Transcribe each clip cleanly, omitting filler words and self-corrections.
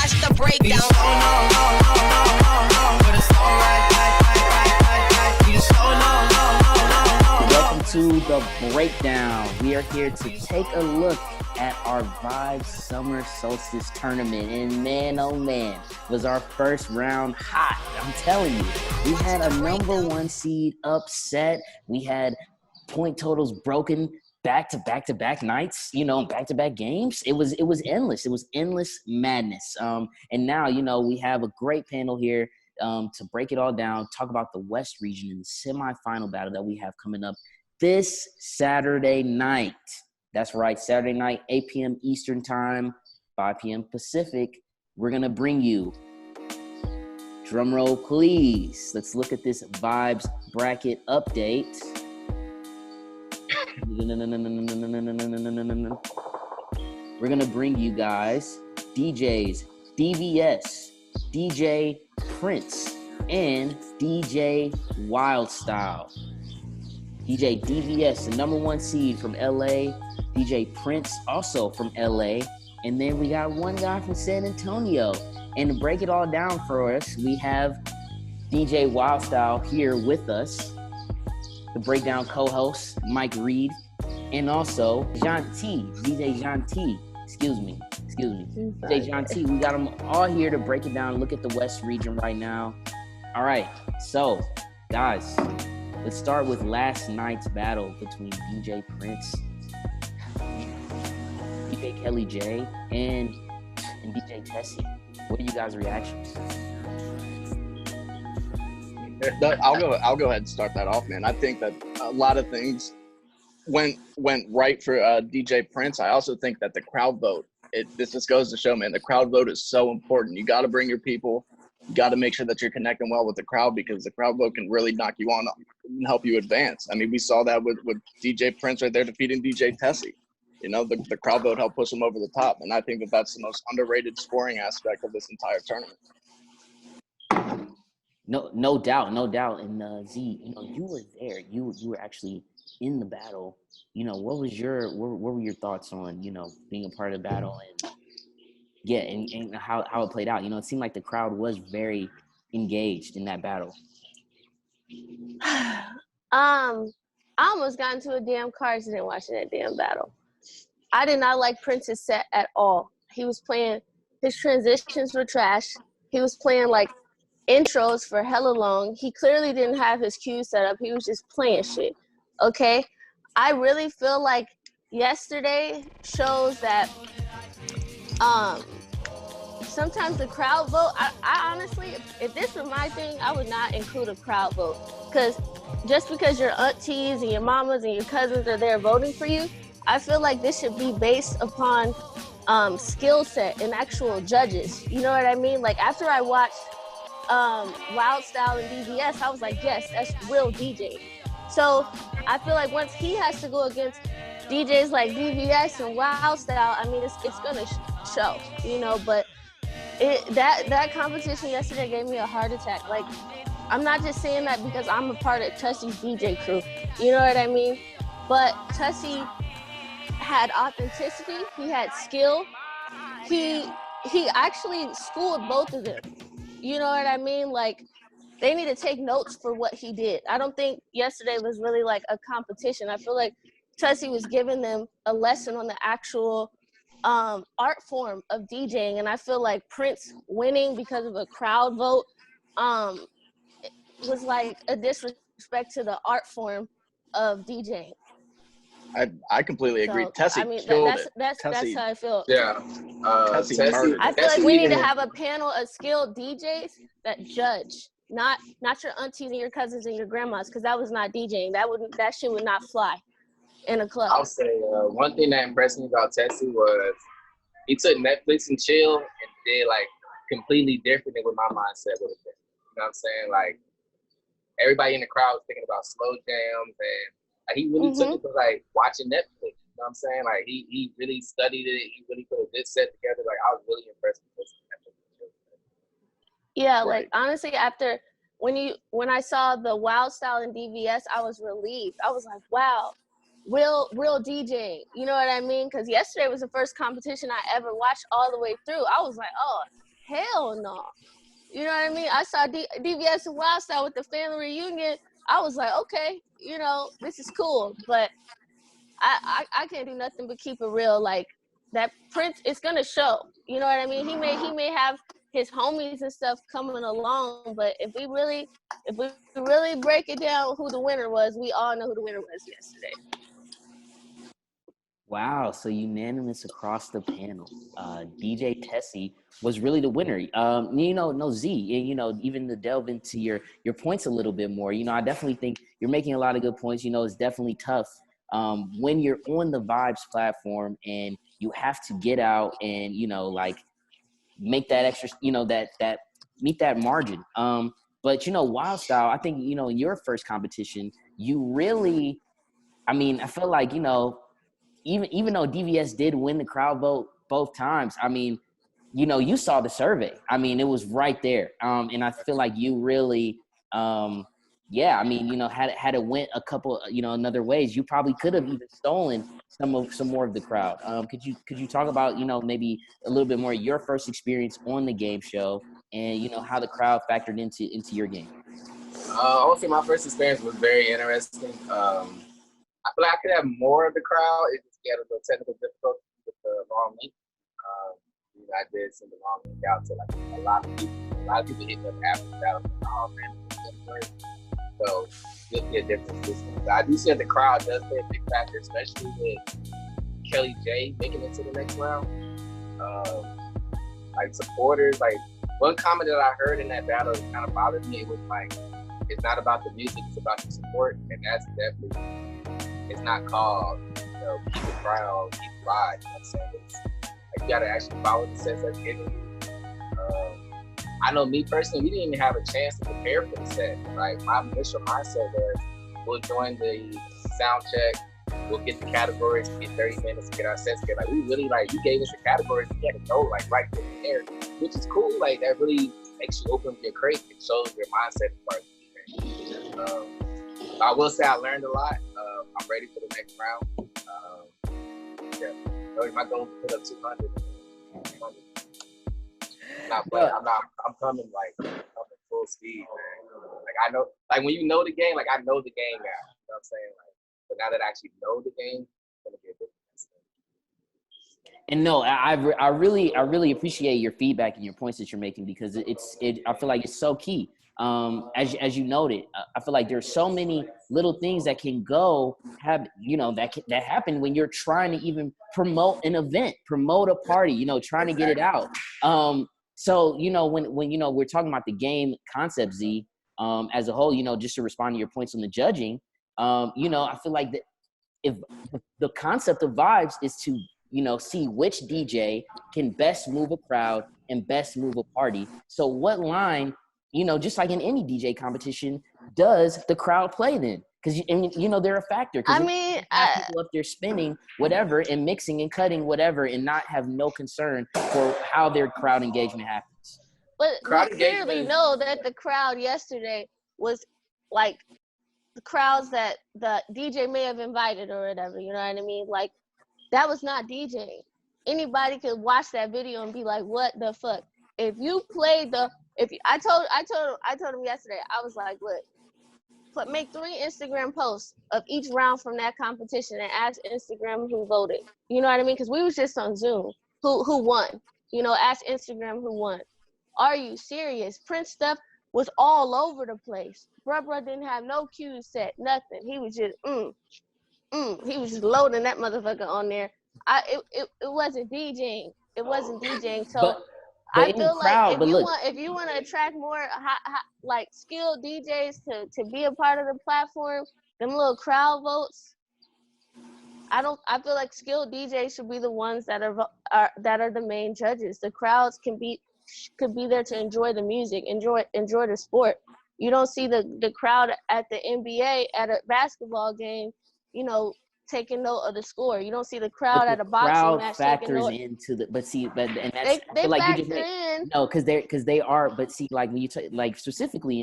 watch the breakdown. Welcome to the breakdown. We are here to take a look at our Vibes Summer Solstice tournament. And man, oh man, was our first round hot. I'm telling you, we had a number one seed upset. We had point totals broken back to back nights, back to back games. It was endless. It was endless madness. And now, we have a great panel here to break it all down, talk about the West region and the semifinal battle that we have coming up this Saturday night. That's right, Saturday night, 8 p.m. Eastern Time, 5 p.m. Pacific. We're going to bring you, drum roll please, let's look at this Vibes bracket update. We're going to bring you guys DJs DVS, DJ Prince, and DJ WILDSTYLE. DJ DVS, the number one seed from LA. DJ Prince, also from LA. And then we got one guy from San Antonio. And to break it all down for us, we have DJ WILDSTYLE here with us, the breakdown co-host, Mike Reed, and also Zhontille, DJ Zhontille. Excuse me. DJ Zhontille, we got them all here to break it down, look at the West region right now. All right, so guys, let's start with last night's battle between DJ Prince, DJ Kelly J, and DJ Tessie. What are you guys' reactions? I'll go ahead and start that off, man. I think that a lot of things went right for DJ Prince. I also think that the crowd vote, this just goes to show, man, the crowd vote is so important. You got to bring your people. You got to make sure that you're connecting well with the crowd, because the crowd vote can really knock you on and help you advance. I mean, we saw that with DJ Prince right there defeating DJ Tessie. The crowd vote helped push him over the top, and I think that that's the most underrated scoring aspect of this entire tournament. No doubt. And Z, you were there. You were actually in the battle. What were your thoughts on being a part of the battle and how it played out? It seemed like the crowd was very engaged in that battle. I almost got into a damn car accident watching that damn battle. I did not like Prince's set at all. He was playing, his transitions were trash. He was playing like intros for hella long. He clearly didn't have his cues set up. He was just playing shit. Okay? I really feel like yesterday shows that sometimes the crowd vote, I honestly, if this were my thing, I would not include a crowd vote. Because just because your aunties and your mamas and your cousins are there voting for you, I feel like this should be based upon skill set and actual judges. You know what I mean? Like after I watched WILDSTYLE and DVS, I was like, yes, that's real DJ. So I feel like once he has to go against DJs like DVS and WILDSTYLE, I mean, it's gonna show, but that competition yesterday gave me a heart attack. Like, I'm not just saying that because I'm a part of Tussie's DJ crew, you know what I mean? But Tussie had authenticity, he had skill, he actually schooled both of them. You know what I mean? Like, they need to take notes for what he did. I don't think yesterday was really like a competition. I feel like Tussie was giving them a lesson on the actual art form of DJing. And I feel like Prince winning because of a crowd vote was like a disrespect to the art form of DJing. I completely agree. Tessie killed it. That's how I feel. Yeah. Tessie I feel like we need to have a panel of skilled DJs that judge, not your aunties and your cousins and your grandmas, because that was not DJing. That shit would not fly in a club. I'll say one thing that impressed me about Tessie was he took Netflix and chill and did like completely different than what my mindset would have been. You know what I'm saying? Like everybody in the crowd was thinking about slow jams, and he really took it to like watching Netflix. You know what I'm saying? Like he really studied it. He really put a good set together. Like I was really impressed with this. Yeah, right. Like honestly, after when I saw the WILDSTYLE and DVS, I was relieved. I was like, wow, real DJ. You know what I mean? Because yesterday was the first competition I ever watched all the way through. I was like, oh, hell no. You know what I mean? I saw DVS and WILDSTYLE with the family reunion. I was like, okay, you know, this is cool. But I can't do nothing but keep it real. Like that Prince, it's gonna show. You know what I mean? He may have his homies and stuff coming along, but if we really break it down who the winner was, we all know who the winner was yesterday. Wow, so unanimous across the panel. DJ Tessie was really the winner. No Z, even to delve into your points a little bit more, I definitely think you're making a lot of good points. It's definitely tough when you're on the Vibes platform and you have to get out and, make that extra, that meet that margin. But, WILDSTYLE, I think, in your first competition, you really, I feel like, even though DVS did win the crowd vote both times, you saw the survey. It was right there. And I feel like you really, had it went a couple, another ways, you probably could have even stolen some more of the crowd. Could you talk about, maybe a little bit more your first experience on the game show and, how the crowd factored into your game? I would say my first experience was very interesting. I feel like I could have more of the crowd. It just had a little technical difficulty with the wrong link. I did send the wrong link out to like a lot of people. A lot of people hit me up after that. Oh man, so you'll see a difference this time. I do see that the crowd does play a big factor, especially with Kelly J making it to the next round. Like supporters, like one comment that I heard in that battle that kind of bothered me. It was like, it's not about the music, it's about the support, and that's definitely. It's not called, keep the crowd, keep it live. You know what I'm saying? It's, like, you gotta actually follow the sets that's given you. I know me personally, we didn't even have a chance to prepare for the set. Like my initial mindset was, we'll join the sound check, we'll get the categories, we get 30 minutes to get our sets together. Like we really you gave us the categories, we had to know right then and there, which is cool. Like that really makes you open your crate and shows your mindset as far as I will say I learned a lot. I'm ready for the next round. My goal is to put up 200. I'm coming I'm in full speed, man. Like I know, like when you know the game, like I know the game now. You know what I'm saying? Like, but now that I actually know the game, it's gonna be a different thing. And no, I really appreciate your feedback and your points that you're making because I feel like it's so key. As you noted, I feel like there's so many little things that can that happen when you're trying to even promote an event, promote a party, trying to get it out. So, when we're talking about the game concept, Z, as a whole, just to respond to your points on the judging, I feel like that if the concept of Vibes is to, see which DJ can best move a crowd and best move a party. So what line, just like in any DJ competition, does the crowd play then? Because, they're a factor. Have people up there spinning whatever and mixing and cutting whatever and not have no concern for how their crowd engagement happens. But we clearly know that the crowd yesterday was like the crowds that the DJ may have invited or whatever, you know what I mean? Like, that was not DJing. Anybody could watch that video and be like, what the fuck? If you played I told him yesterday, I was like, look, make 3 Instagram posts of each round from that competition and ask Instagram who voted. You know what I mean? Because we was just on Zoom. Who won? Ask Instagram who won. Are you serious? Prince stuff was all over the place. Bruh didn't have no cues set, nothing. He was just he was just loading that motherfucker on there. It wasn't DJing. It wasn't DJing. So I feel like if you want to attract more like skilled DJs to be a part of the platform, them little crowd votes. I feel like skilled DJs should be the ones that are the main judges. The crowds could be there to enjoy the music, enjoy the sport. You don't see the crowd at the NBA at a basketball game, taking note of the score. You don't see the crowd at a boxing match taking note. Into the, and that's they like factor you just in. No, because they are. But see, like when you like specifically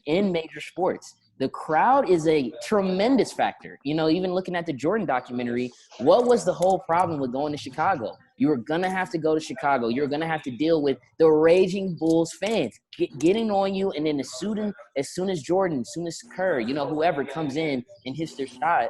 in major sports, the crowd is a tremendous factor. You know, even looking at the Jordan documentary, what was the whole problem with going to Chicago? You were going to have to go to Chicago. You're going to have to deal with the Raging Bulls fans getting on you. And then as soon as Jordan, as soon as Kerr, you know, whoever comes in and hits their shot,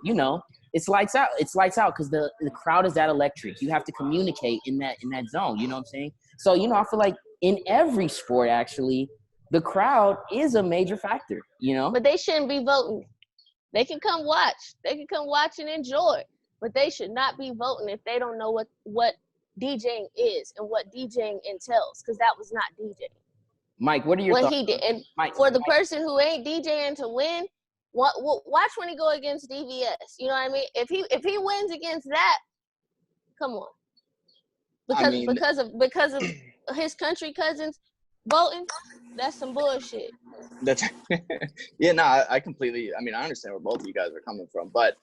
you know, it's lights out. It's lights out because the crowd is that electric. You have to communicate in that zone. You know what I'm saying? So, you know, I feel like in every sport, actually, the crowd is a major factor, you know? But they shouldn't be voting. They can come watch. They can come watch and enjoy. But they should not be voting if they don't know what DJing is and what DJing entails, because that was not DJing. Mike, what are your what thoughts? he did. And Mike, for the person who ain't DJing to win, watch when he go against DVS. You know what I mean? If he wins against that, come on. Because of his country cousins voting, that's some bullshit. That's yeah, no, I completely. I mean, I understand where both of you guys are coming from, but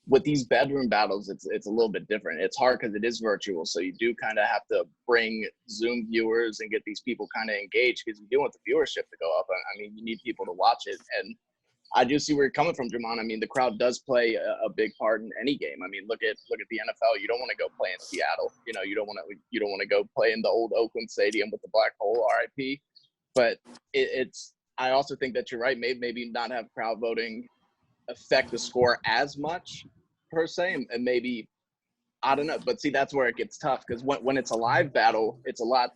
with these bedroom battles, it's a little bit different. It's hard because it is virtual, so you do kind of have to bring Zoom viewers and get these people kind of engaged because you do want the viewership to go up. I mean, you need people to watch it, and I do see where you're coming from, Jamon. I mean, the crowd does play a big part in any game. I mean, look at the NFL. You don't want to go play in Seattle. You know, you don't want to go play in the old Oakland Stadium with the black hole, RIP. But it's. I also think that you're right. Maybe not have crowd voting affect the score as much per se, and maybe I don't know. But see, that's where it gets tough because when it's a live battle, it's a lot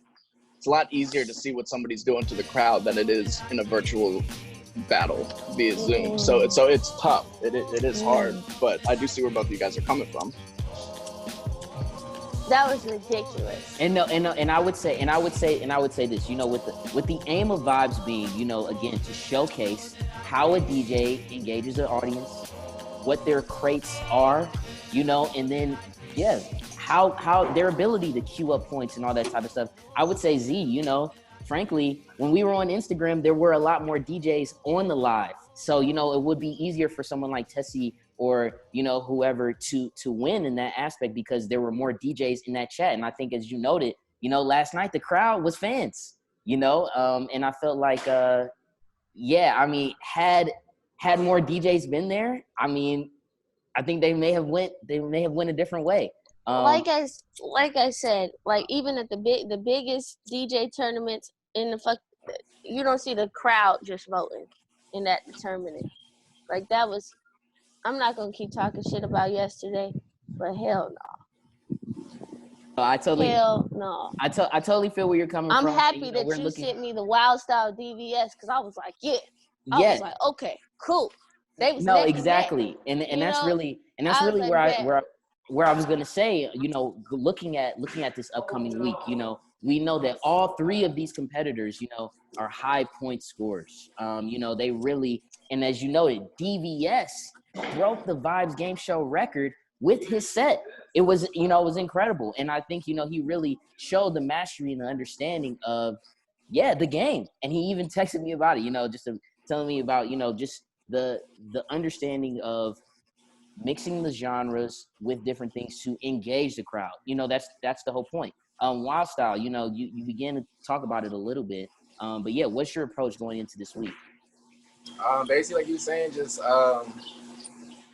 easier to see what somebody's doing to the crowd than it is in a virtual battle via Zoom. So it's tough. It is hard, but I do see where both of you guys are coming from. That was ridiculous. And I would say this, you know, with the aim of Vibes being, you know, again, to showcase how a DJ engages the audience, what their crates are, you know, and then how their ability to queue up points and all that type of stuff. I would say, Z, you know, frankly, when we were on Instagram, there were a lot more DJs on the live. So, you know, it would be easier for someone like Tessie or, you know, whoever to win in that aspect because there were more DJs in that chat. And I think, as you noted, you know, last night the crowd was fans, you know, and I felt like, I mean, had more DJs been there, I mean, I think they may have went a different way. Like I said, like even at the biggest DJ tournaments in the you don't see the crowd just voting in that tournament. Like that was, I'm not gonna keep talking shit about yesterday, but hell no. Hell no. I totally feel where you're coming from. I'm happy that you sent me the WILDSTYLE DVS because I was like, I was like, okay, cool. They was exactly, and that's really where I was gonna say, you know, looking at this upcoming week, you know, we know that all three of these competitors, you know, are high point scorers. You know, they really, and as you noted, DVS broke the Vibes Game Show record with his set. It was incredible. And I think, you know, he really showed the mastery and the understanding of, the game. And he even texted me about it, you know, just telling me about, you know, just the understanding of mixing the genres with different things to engage the crowd. You know, that's the whole point. WILDSTYLE, you know, you began to talk about it a little bit. But yeah, what's your approach going into this week? Basically, like you were saying, just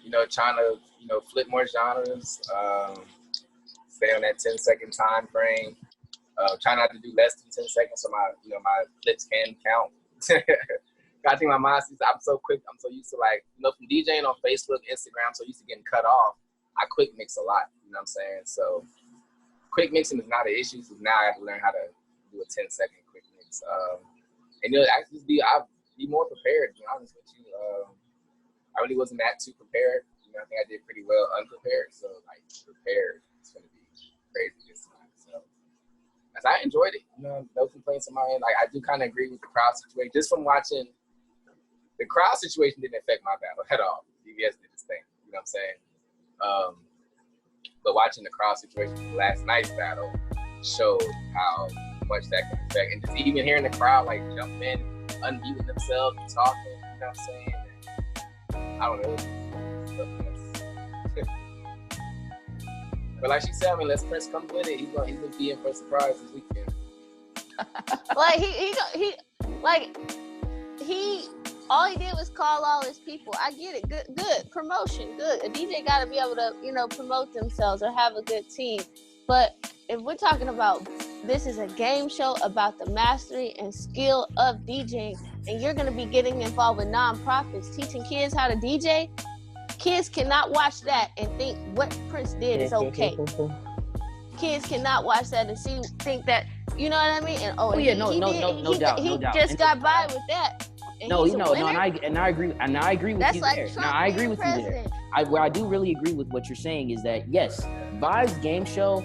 you know, trying to, you know, flip more genres, stay on that 10-second time frame. Try not to do less than 10 seconds so my flips can count. I think my mind is I'm so used to, like, you know, from DJing on Facebook, Instagram, so used to getting cut off. I quick mix a lot, you know what I'm saying? So quick mixing is not an issue, so now I have to learn how to do a 10-second quick mix. And you know, I'll be more prepared, to be honest with you. I really wasn't that too prepared. You know, I think I did pretty well unprepared. So like prepared, it's gonna be crazy this time. So as I enjoyed it, you know, no complaints on my end. Like I do kind of agree with the crowd situation. Just from watching, the crowd situation didn't affect my battle at all. DVS did his thing. You know what I'm saying? But watching the crowd situation for last night's battle showed how much that can affect. And just even hearing the crowd like jump in, unmuting themselves and talking, you know what I'm saying? I don't know. But like she said, I mean, let's Prince come with it. He's gonna be in for a surprise this weekend. Like he all he did was call all his people. I get it. Good promotion. Good. A DJ got to be able to, promote themselves or have a good team. But if we're talking about this is a game show about the mastery and skill of DJing, and you're going to be getting involved with nonprofits, teaching kids how to DJ, kids cannot watch that and think what Prince did is okay. Kids cannot watch that and think that, you know what I mean? And no doubt. He just got by with that. And I agree with That's you like there. Trump No, I agree with president. you there. Where I do really agree with what you're saying is that yes, Vibe's game show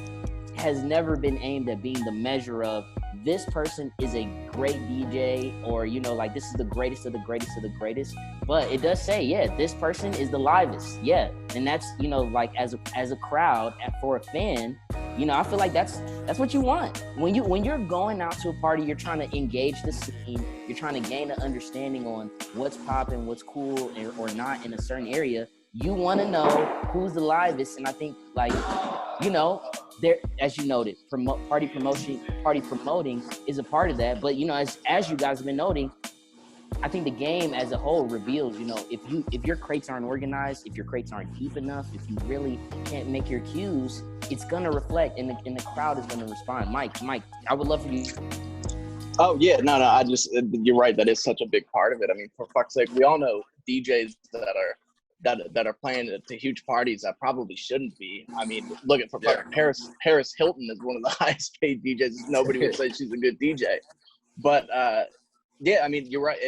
has never been aimed at being the measure of this person is a great DJ or this is the greatest of the greatest of the greatest. But it does say, yeah, this person is the livest. Yeah. And that's, as a crowd for a fan, I feel like that's what you want. When you're going out to a party, you're trying to engage the scene, you're trying to gain an understanding on what's popping, what's cool or not in a certain area. You want to know who's the livest. And I think there, as you noted, party promoting is a part of that. But as you guys have been noting, I think the game as a whole reveals, if your crates aren't organized, if your crates aren't deep enough, if you really can't make your cues, it's gonna reflect, and the crowd is gonna respond. Mike, I would love for you. Oh yeah, no, you're right. That is such a big part of it. I mean, for fuck's sake, we all know DJs that are playing at huge parties that probably shouldn't be. I mean, look at Paris Hilton is one of the highest paid DJs. Nobody would say she's a good DJ, but yeah, I mean, you're right.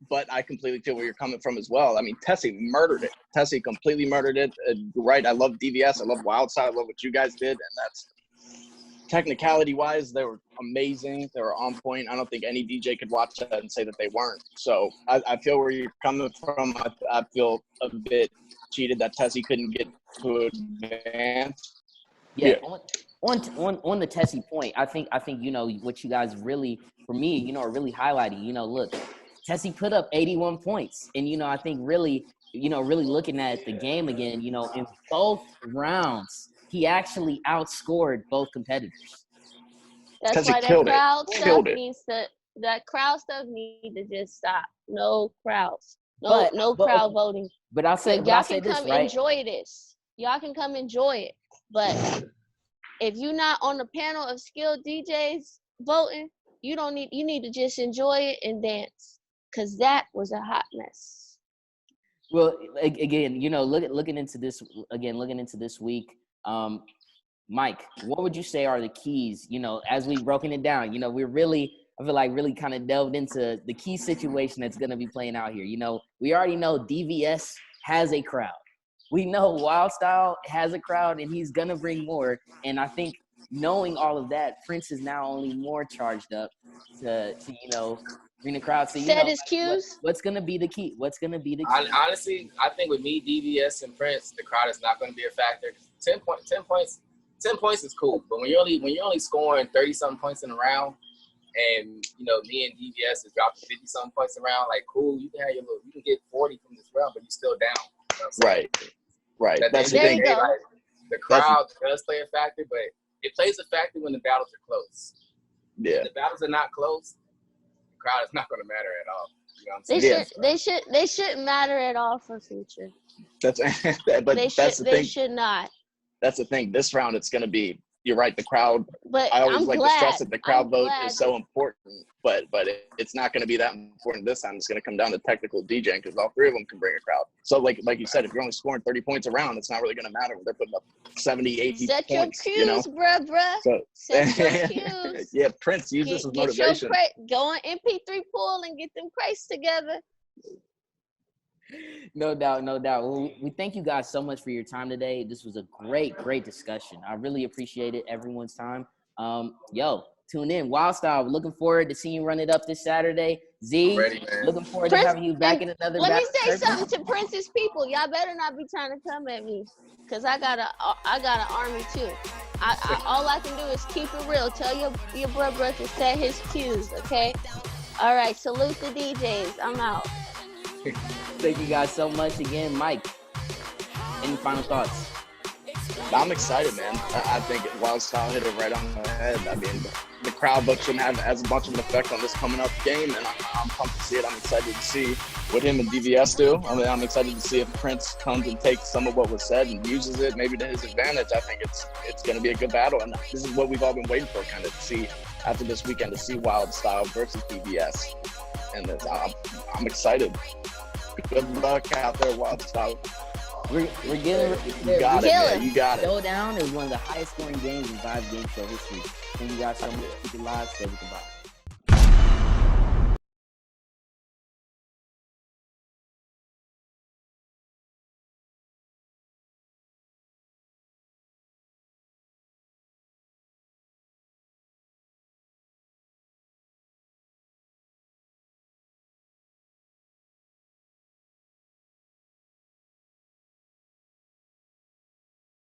But I completely feel where you're coming from as well. I mean, Tessie murdered it. Tessie completely murdered it. You're right. I love DVS. I love WILDSTYLE. I love what you guys did, and that's technicality-wise, they were amazing. They were on point. I don't think any DJ could watch that and say that they weren't. So I feel where you're coming from. I feel a bit cheated that Tessie couldn't get to advance. Yeah. On the Tessie point, I think what you guys really, for me, are really highlighting. Look, Tessie put up 81 points, and I think really looking at the game again, in both rounds, he actually outscored both competitors. That's why that crowd stuff needs to just stop. No crowds. No crowd voting. But I'll say y'all can come enjoy this. Y'all can come enjoy it. But if you're not on the panel of skilled DJs voting, you need to just enjoy it and dance. Cause that was a hot mess. Well, again, looking into this week, Mike, what would you say are the keys? As we've broken it down, I feel like really kind of delved into the key situation that's going to be playing out here. We already know DVS has a crowd. We know WILDSTYLE has a crowd, and he's going to bring more. And I think knowing all of that, Prince is now only more charged up to bring the crowd. So, set his cues. What's going to be the key? Honestly, I think with me, DVS, and Prince, the crowd is not going to be a factor. 10 points is cool, but when you're only scoring 30-something points in a round, and me and DVS is dropping 50-something points a round, like cool, you can get 40 from this round, but you're still down. Right. That's the thing. Like, the crowd does play a factor, but it plays a factor when the battles are close. Yeah. If the battles are not close, the crowd is not going to matter at all. You know what I'm saying? They shouldn't matter at all for Future. They should not. That's the thing. This round, it's going to be. You're right. The crowd. But I always like to stress that the crowd vote is so important. But it's not going to be that important this time. It's going to come down to technical DJing because all three of them can bring a crowd. So like you said, if you're only scoring 30 points a round, it's not really going to matter when they're putting up 70, 80 Set points. Set your cues, bruh. So, set your cues. Yeah, Prince, use this as motivation. Go on MP3 pool and get them crates together. No doubt. Well, we thank you guys so much for your time today. This was a great discussion. I really appreciate it, everyone's time. Tune in. WILDSTYLE, we're looking forward to seeing you run it up this Saturday. Z, looking forward to having you back in another. Let me say something to Prince's people. Y'all better not be trying to come at me, cause I got an army too. All I can do is keep it real. Tell your brother to set his cues, okay? All right, salute the DJs. I'm out. Thank you guys so much again. Mike, any final thoughts? I'm excited, man. I think WILDSTYLE hit it right on the head. I mean, the crowd vote shouldn't have as much of an effect on this coming up game, and I'm pumped to see it. I'm excited to see what him and DVS do. I mean, I'm excited to see if Prince comes and takes some of what was said and uses it maybe to his advantage. I think it's going to be a good battle, and this is what we've all been waiting for, kind of to see after this weekend, to see WILDSTYLE versus DVS, and I'm excited. Good luck out there, WILDSTYLE. We're getting You got it, man. You got it. Showdown is one of the highest scoring games in Vibe Game Show history. Thank you guys so much. Keep it live. Stay with the vibe.